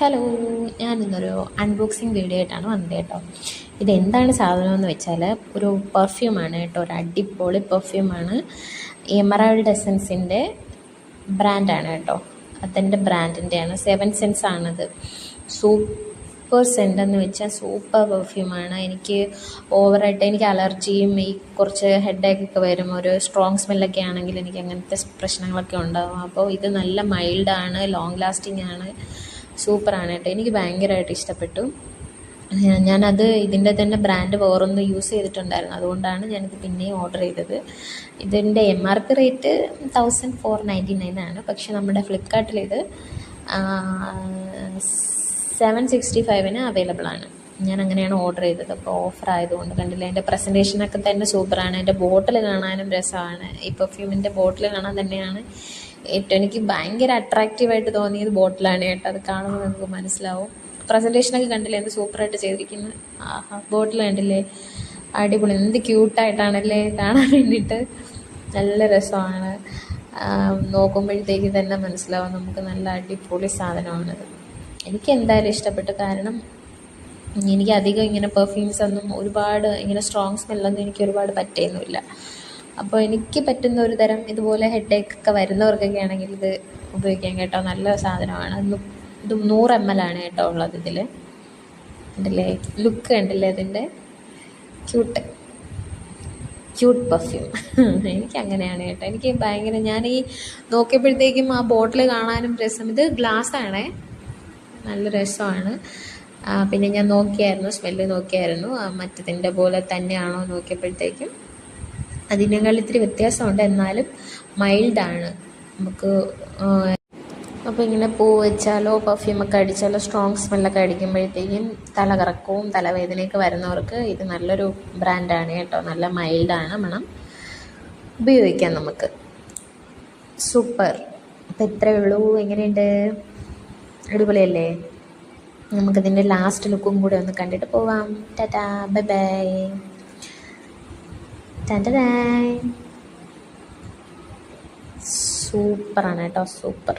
Hello, ഞാനിന്നൊരു unboxing video ആയിട്ടാണ് വന്നത് കേട്ടോ. ഇതെന്താണ് സാധനമെന്ന് വെച്ചാൽ ഒരു പെർഫ്യൂമാണ് കേട്ടോ. ഒരു അടിപൊളി പെർഫ്യൂമാണ്. എമറാൾഡ് എസൻസിൻ്റെ ബ്രാൻഡാണ് കേട്ടോ. അതിൻ്റെ ബ്രാൻഡിൻ്റെയാണ്. 7 സെൻസ് ആണത്. സൂപ്പർ സെൻ്റ് എന്ന് വെച്ചാൽ സൂപ്പർ പെർഫ്യൂമാണ്. എനിക്ക് ഓവറായിട്ട് എനിക്ക് അലർജിയും ഈ കുറച്ച് ഹെഡേക്കൊക്കെ വരും. ഒരു സ്ട്രോങ് സ്മെല്ലൊക്കെ ആണെങ്കിൽ എനിക്ക് അങ്ങനത്തെ പ്രശ്നങ്ങളൊക്കെ ഉണ്ടാകും. അപ്പോൾ ഇത് നല്ല മൈൽഡാണ്, ലോങ് ലാസ്റ്റിംഗ് ആണ്, സൂപ്പറാണ് കേട്ടോ. എനിക്ക് ഭയങ്കരമായിട്ട് ഇഷ്ടപ്പെട്ടു. ഞാനത് ഇതിൻ്റെ തന്നെ ബ്രാൻഡ് വേറൊന്ന് യൂസ് ചെയ്തിട്ടുണ്ടായിരുന്നു, അതുകൊണ്ടാണ് ഞാനിത് പിന്നെയും ഓർഡർ ചെയ്തത്. ഇതിൻ്റെ MRP റേറ്റ് 1499 ആണ്. പക്ഷെ നമ്മുടെ ഫ്ലിപ്കാർട്ടിൽ ഇത് 765 അവൈലബിൾ ആണ്. ഞാൻ അങ്ങനെയാണ് ഓർഡർ ചെയ്തത്. അപ്പോൾ ഓഫർ ആയതുകൊണ്ട് കണ്ടില്ല, എൻ്റെ പ്രസൻറ്റേഷനൊക്കെ തന്നെ സൂപ്പറാണ്. എൻ്റെ ബോട്ടിൽ കാണാനും രസമാണ്. ഈ പെർഫ്യൂമിൻ്റെ ബോട്ടിൽ കാണാൻ തന്നെയാണ് ഏറ്റവും എനിക്ക് ഭയങ്കര അട്രാക്റ്റീവായിട്ട് തോന്നിയത് ബോട്ടിലാണ് കേട്ടോ. അത് കാണുമ്പോൾ നമുക്ക് മനസ്സിലാവും. പ്രസൻറ്റേഷനൊക്കെ കണ്ടില്ലേ, എന്ത് സൂപ്പറായിട്ട് ചെയ്തിരിക്കുന്നത്. ബോട്ടിൽ കണ്ടില്ലേ, അടിപൊളി, എന്ത് ക്യൂട്ടായിട്ടാണല്ലേ കാണാൻ വേണ്ടിയിട്ട്. നല്ല രസമാണ്. നോക്കുമ്പോഴത്തേക്ക് തന്നെ മനസ്സിലാവും നമുക്ക് നല്ല അടിപൊളി സാധനമാണത്. എനിക്ക് എന്തായാലും ഇഷ്ടപ്പെട്ടു. കാരണം എനിക്ക് അധികം ഇങ്ങനെ പെർഫ്യൂംസ് ഒന്നും ഒരുപാട് ഇങ്ങനെ സ്ട്രോങ് സ്മെല്ലൊന്നും എനിക്ക് ഒരുപാട് പറ്റുകയൊന്നുമില്ല. അപ്പോൾ എനിക്ക് പറ്റുന്ന ഒരു തരം ഇതുപോലെ ഹെഡേക്കൊക്കെ വരുന്നവർക്കൊക്കെ ആണെങ്കിൽ ഇത് ഉപയോഗിക്കാൻ കേട്ടോ. നല്ല സാധനമാണ്. ഇത് 100 ml ആണ് കേട്ടോ ഉള്ളത് ഇതിൽ. കണ്ടില്ലേ, ലുക്ക് കണ്ടില്ലേ ഇതിൻ്റെ, ക്യൂട്ട് പെർഫ്യൂം. എനിക്ക് അങ്ങനെയാണ് കേട്ടോ. എനിക്ക് ഭയങ്കര, ഞാൻ ഈ നോക്കിയപ്പോഴത്തേക്കും ആ ബോട്ടിൽ കാണാനും രസം. ഇത് ഗ്ലാസ്സാണേ, നല്ല രസമാണ്. പിന്നെ ഞാൻ നോക്കിയായിരുന്നു, സ്മെല്ല് നോക്കിയായിരുന്നു, മറ്റതിൻ്റെ പോലെ തന്നെയാണോ നോക്കിയപ്പോഴത്തേക്കും അതിനേക്കാൾ ഇത്തിരി വ്യത്യാസമുണ്ട്, എന്നാലും മൈൽഡാണ്. നമുക്ക് അപ്പോൾ ഇങ്ങനെ പൂ വെച്ചാലോ പെർഫ്യൂമൊക്കെ അടിച്ചാലോ സ്ട്രോങ് സ്മെല്ലൊക്കെ അടിക്കുമ്പോഴത്തേക്കും തലകറക്കവും തലവേദനയൊക്കെ വരുന്നവർക്ക് ഇത് നല്ലൊരു ബ്രാൻഡാണ് കേട്ടോ. നല്ല മൈൽഡാണ് മണം, ഉപയോഗിക്കാം നമുക്ക്. സൂപ്പർ. അപ്പോൾ ഇത്രയേ ഉള്ളൂ. എങ്ങനെയുണ്ട്, അടിപൊളിയല്ലേ? നമുക്കിതിൻ്റെ ലാസ്റ്റ് ലുക്കും കൂടെ ഒന്ന് കണ്ടിട്ട് പോവാം. Tata, bye bye. സൂപ്പറാണ് കേട്ടോ, സൂപ്പർ.